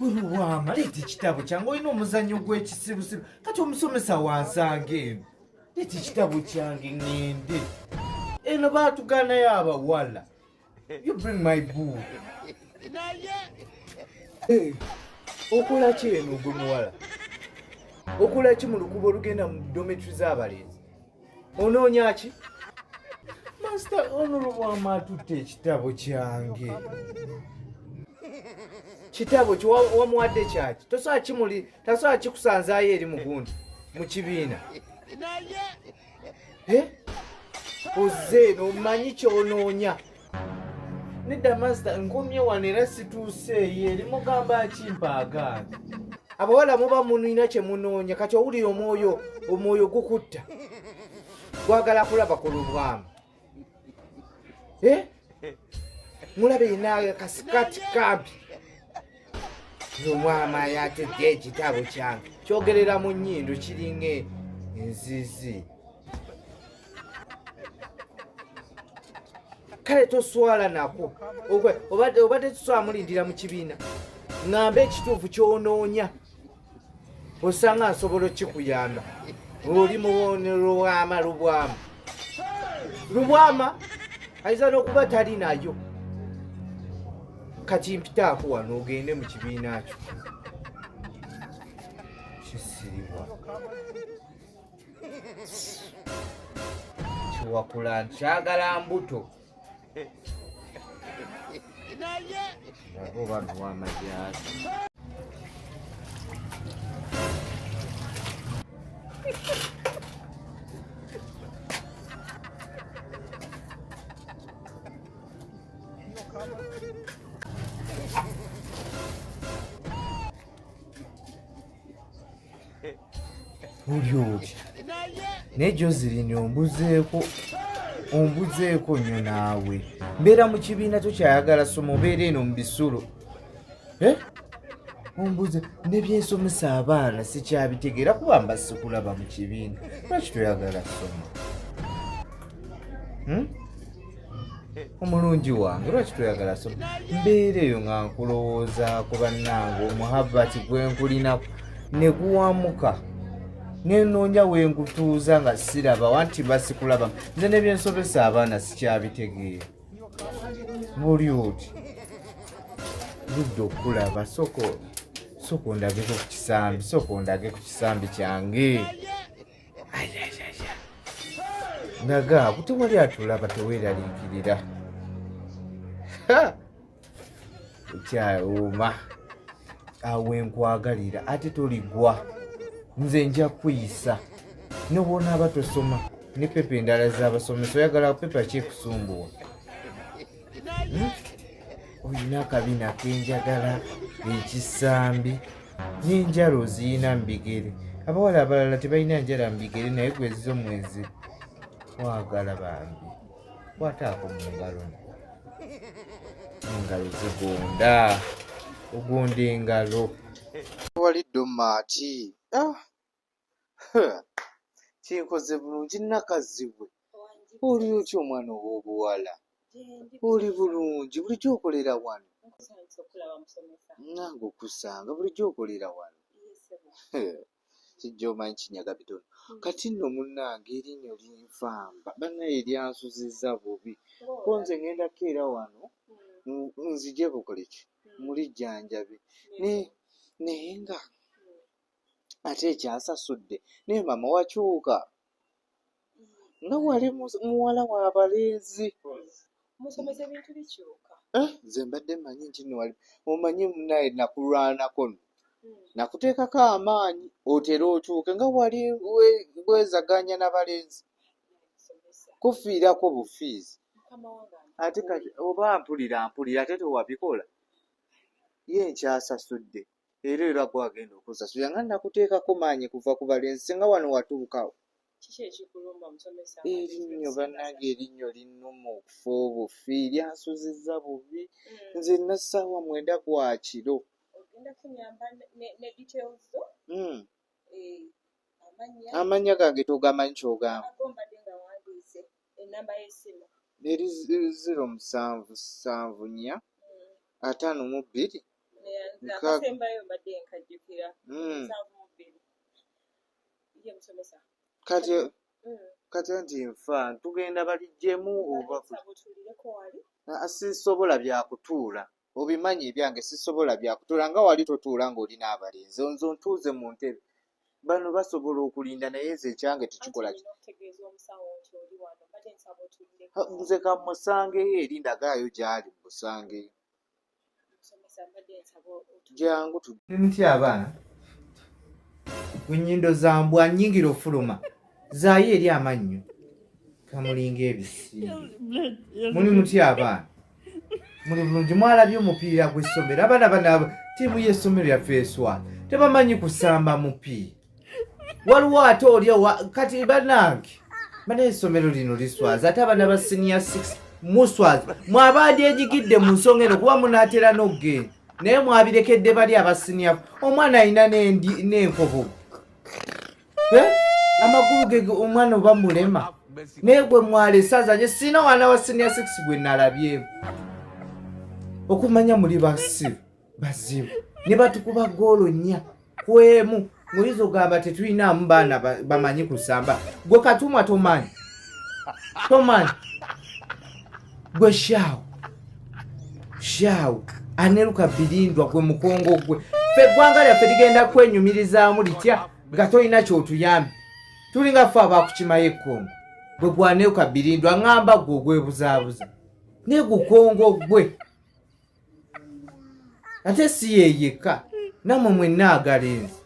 Lubwama leeta ekitabo kyange olina omuzannyo gw'ekisibusibu kati omusomesa wansanga eno. Leeta ekitabo kyange ŋŋende. Eno baatugaanayo abawala. You bring my book. Okola ki eno gwe muwala? Okola ki mu lukubo olugenda mu dormitory z'abalenzi? Onoonya ki? Master, ono Lubwama atutte ekitabo kyange. Kitabo wamuwadde kyaki? Tosobola kikusanzaayo eri mugundi mu kibiina. Ozze eno omanyi ky'onoonya. Nedda master, nkomye wano era situuseeyo eri mugamba akimpaagaana. Abawala muba munina kye munoonya kati owulira omwoyo gukutta. Gwagala kulaba ku Lubwama. Mulabe yenna kasikati kampi. Lubwama yatedde ekitabo kyange. Kyogerera mu nnyindo kiringa enzizi. Kale toswala nako. Obadde tuswala mulindira mu kibiina. Ŋŋambe ekituufu ky'onoonya. Osanga nsobola okikuyamba. Oli muwone Lubwama. Lubwama ayinza n'okuba tali nayo. Kati mpitaako wano ogende mu kibiina kyo. Kisiribwa. Kiwakula nkyagala mbuto. Abo Lubwama gy'ali. Oli naye Joseline ombuzeeko nnyo naawe. Mbeera mu kibiina tokyayagala soma obeera eno mu bisulo. Ombuze ne byensomesa abaana sikyabitegeera kuba mba sikulaba mu kibiina. Lwaki toyagala soma? Omulungi wange lwaki toyagala soma? Mbeera eyo nga nkulowoozaako bannange omuhabbati gwe nkulinaku ne guwamuka. Nenoonya we ngutuuza nga siraba wanti basikulaba. Nze ne byensomesa abaana sikyabitegeera. Buli oti budde okulaba soko ondageko ku kisambi, soko ondage ku kisambi kyange. Ndaga kutewali atulaba teweeraliikirira. Ekyawuma awe nkwagalira ate toligwa. Nze nja kuyisa. N'obwonaaba tosoma ne pepa endala z'abasomesa oyagala pepa kyekusumbuwa. Olina akabina kenjagala ekisambi n'enjala oziyina mu bigere. Abawala abalala tebalina njala mu bigere naye gwezizo mwezi. Wagala bambi kwataako mu ngalo. Engalo zigonda. Ogonda engalo. Walidde omaati. Kinkoze bulungi nakazibwe. Oli otya omwana ow'obuwala? Oli bulungi bulijjo okolera wano. Nange okusanga bulijjo okolera wano. Kijja omanyi kinyaga bitono. Kati nno munnange erinnya linfamba bannaye lyansuzizza bubi. Ko nze ŋŋenda keera wano nzije bukole ki mulijjanjabe naye nga ate ekyasasudde naye mama wakyuka nga wali muwala w'abalenzi. Musomesa ebintu bikyuka. Nze mbadde mmanyi nti nno wali omanyi munnaye nakulwanako nakuteekako amaanyi otera okyuke nga wali wezaganya n'abalenzi kufiirako bufiizi. Ate kati oba mpulira ate tewabikola ye nkyasasudde era gwagenda okusasula nga nakuteekako maanyi kuva ku balenzi singa wano watuukawo. Kiki ekikulumba musomesa? Erinnyo bannange erinnyo linnuma okufa obufi lyansuzizza bubi. Nze nassaawa 9 gwa kiro. Ogenda kunyamba ne details zo? Amannya gange togamanyi ky'ogamba. Agombadde nga wandiise ennamba y'essimu. Eri 0774 52 akasembayo mbadde nkajjukira 72 ye musomesa kati nti nfa tugenda balijjemu oba butulireko wali sisobola byakutuula obimanyi ebyange sisobola byakutuula nga wali totuula ng'oli n'abalenzi nzo ntuuze mu ntebe bano basobola okulinda naye nze ekyange tekikola nze kamusangeyo eri ndagaayo gy'ali musangeyo jangu muti abaana ku nnyindo za mbwa nnyingira ofuluma zaayo eri amannyo kamulinga ebisiiga muli muti abaana muli bulungi mwalabye omupiira gw'essomero abaana bano ttiimu y'essomero yaffe eswala tebamanyi kusamba mupiira waliwo ate oli kati bannange bana essomero lino liswaza ate abaana ba senior 6 muswaza mwabadde ejigidde mu nsonga eno kuba munaatera n'okugenda naye mwabirekedde bali abasiniya omwana alina n'enkobogo amagulu ge omwana oba mulema naye gwe mwalese azanye sina wana wa senior 6 gwe nalabyemu okumanya muli bazibu ne batukuba goolo nnya kwemu muyizi ogamba tetulinamu baana bamanyi kusamba gwe katumwa tomanyi gwe shawu aneruka birindwa gwe mukongo gwe ffe eggwanga lyaffe ligenda kwenyumirizaamu litya nga tolina kyotuyambi tulinga ffe abakukimayo ekkongo gwe gwaneruka birindwa ŋŋamba gwe ogwebuzaabuza naye gukongo gwe ate si yeyeka namwe mwenna agalenzi